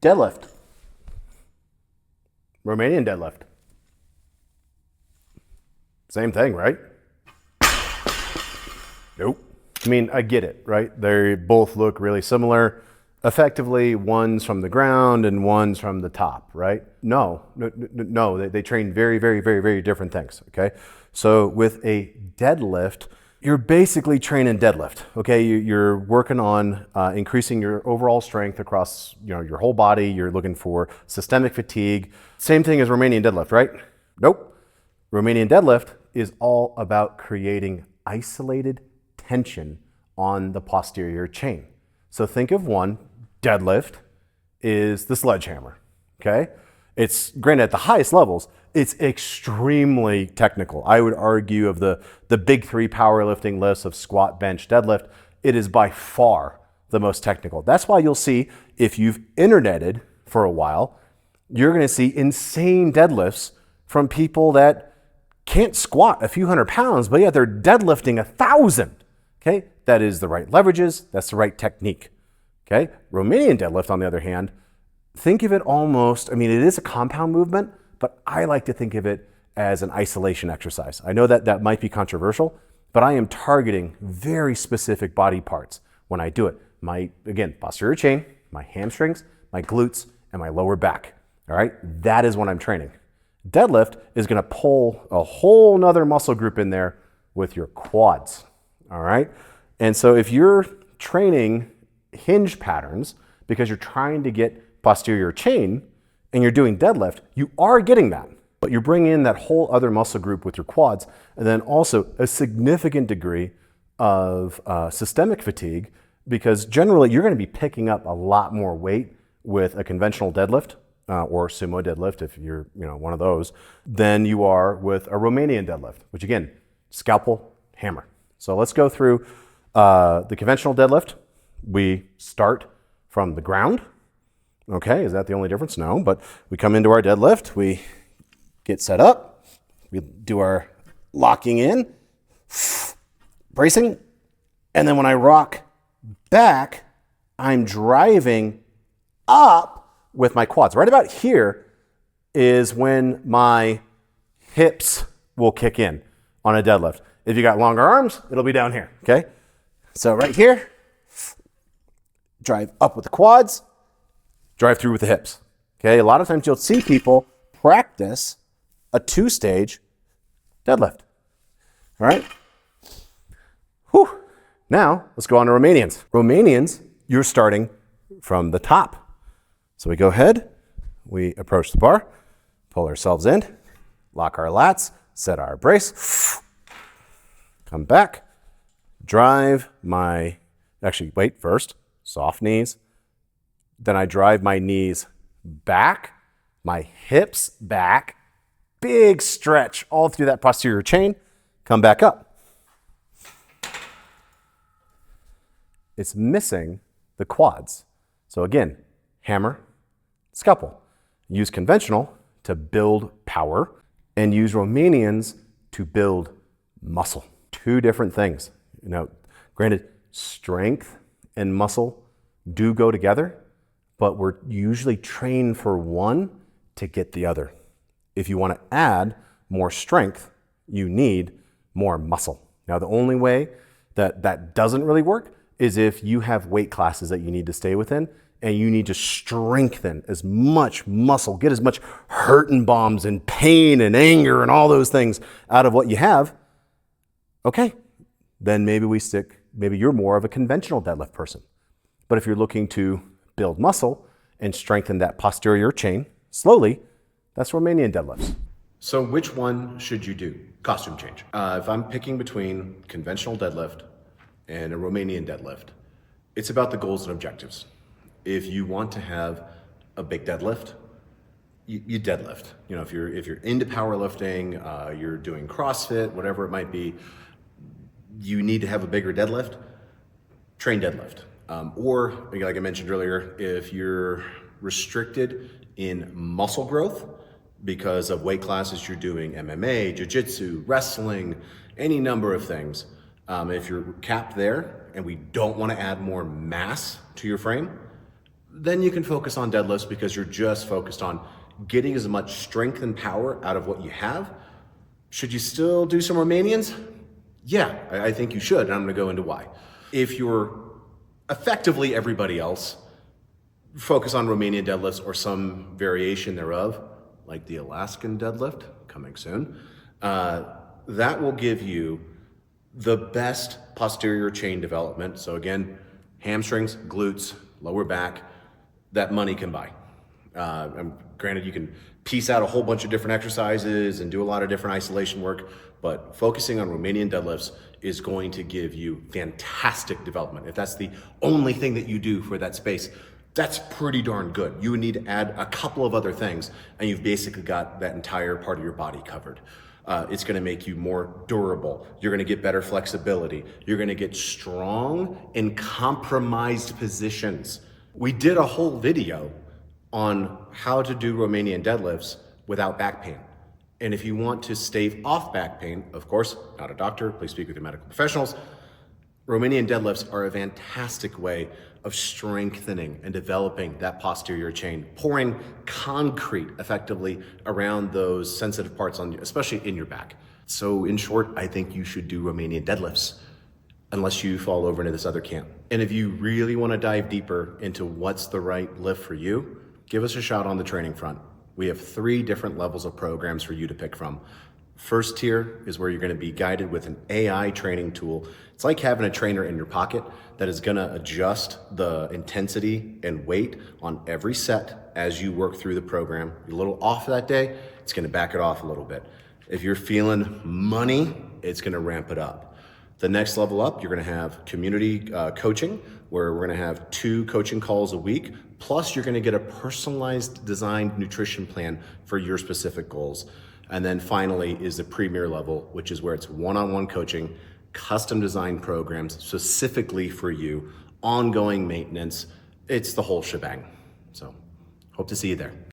Deadlift. Romanian deadlift. Same thing, right? Nope. I mean, I get it, right? They both look really similar. Effectively, one's from the ground and one's from the top, right? No, they train very, very, very, very different things, okay? So with a deadlift, you're basically training deadlift, okay? You're working on increasing your overall strength across your whole body. You're looking for systemic fatigue. Same thing as Romanian deadlift, right? Nope. Romanian deadlift is all about creating isolated tension on the posterior chain. So think of one, deadlift is the sledgehammer, okay? It's granted at the highest levels, it's extremely technical. I would argue of the big three powerlifting lists of squat, bench, deadlift, it is by far the most technical. That's why you'll see, if you've interneted for a while, you're gonna see insane deadlifts from people that can't squat a few hundred pounds, but yet they're deadlifting 1,000. Okay, that is the right leverages, that's the right technique. Okay, Romanian deadlift, on the other hand, think of it almost, I mean, it is a compound movement, but I like to think of it as an isolation exercise. I know that might be controversial, but I am targeting very specific body parts when I do it. My, again, posterior chain, my hamstrings, my glutes, and my lower back. All right, that is what I'm training. Deadlift is gonna pull a whole nother muscle group in there with your quads. All right. And so if you're training hinge patterns because you're trying to get posterior chain and you're doing deadlift, you are getting that, but you're bringing in that whole other muscle group with your quads, and then also a significant degree of systemic fatigue, because generally you're going to be picking up a lot more weight with a conventional deadlift or sumo deadlift, if you're one of those, than you are with a Romanian deadlift, which again, scalpel, hammer. So let's go through the conventional deadlift. We start from the ground. Okay, is that the only difference? No, but we come into our deadlift, we get set up, we do our locking in, bracing, and then when I rock back, I'm driving up with my quads. Right about here is when my hips will kick in on a deadlift. If you got longer arms, it'll be down here, okay? So right here, drive up with the quads, drive through with the hips, okay? A lot of times you'll see people practice a 2-stage deadlift, all right? Whew. Now, let's go on to Romanians. Romanians, you're starting from the top. So we go ahead, we approach the bar, pull ourselves in, lock our lats, set our brace, come back, drive my, actually wait, first, soft knees. Then I drive my knees back, my hips back, big stretch all through that posterior chain, come back up. It's missing the quads. So again, hammer, scalpel. Use conventional to build power and use Romanians to build muscle. Two different things. Granted, strength and muscle do go together, but we're usually trained for one to get the other. If you want to add more strength, you need more muscle. Now, the only way that doesn't really work is if you have weight classes that you need to stay within and you need to strengthen as much muscle, get as much hurt and bombs and pain and anger and all those things out of what you have. Okay, then maybe you're more of a conventional deadlift person. But if you're looking to build muscle and strengthen that posterior chain slowly, that's Romanian deadlifts. So which one should you do? Costume change. If I'm picking between conventional deadlift and a Romanian deadlift, it's about the goals and objectives. If you want to have a big deadlift, you deadlift. If you're into powerlifting, you're doing CrossFit, whatever it might be, you need to have a bigger deadlift, train deadlift. Or like I mentioned earlier, if you're restricted in muscle growth because of weight classes you're doing, MMA, jiu-jitsu, wrestling, any number of things, if you're capped there and we don't want to add more mass to your frame, then you can focus on deadlifts because you're just focused on getting as much strength and power out of what you have. Should you still do some Romanians? Yeah, I think you should, and I'm gonna go into why. If you're effectively everybody else, focus on Romanian deadlifts or some variation thereof, like the Alaskan deadlift, coming soon. That will give you the best posterior chain development. So again, hamstrings, glutes, lower back, that money can buy. Granted, you can piece out a whole bunch of different exercises and do a lot of different isolation work, but focusing on Romanian deadlifts is going to give you fantastic development. If that's the only thing that you do for that space, that's pretty darn good. You would need to add a couple of other things, and you've basically got that entire part of your body covered. It's gonna make you more durable. You're gonna get better flexibility. You're gonna get strong in compromised positions. We did a whole video on how to do Romanian deadlifts without back pain. And if you want to stave off back pain, of course, not a doctor, please speak with your medical professionals. Romanian deadlifts are a fantastic way of strengthening and developing that posterior chain, pouring concrete effectively around those sensitive parts on you, especially in your back. So in short, I think you should do Romanian deadlifts unless you fall over into this other camp. And if you really want to dive deeper into what's the right lift for you, give us a shout on the training front. We have 3 different levels of programs for you to pick from. First tier is where you're going to be guided with an AI training tool. It's like having a trainer in your pocket that is going to adjust the intensity and weight on every set as you work through the program. You're a little off that day, it's going to back it off a little bit. If you're feeling money, it's going to ramp it up. The next level up, you're going to have community coaching, where we're going to have 2 coaching calls a week. Plus, you're going to get a personalized designed nutrition plan for your specific goals. And then finally is the premier level, which is where it's one-on-one coaching, custom designed programs specifically for you, ongoing maintenance. It's the whole shebang. So hope to see you there.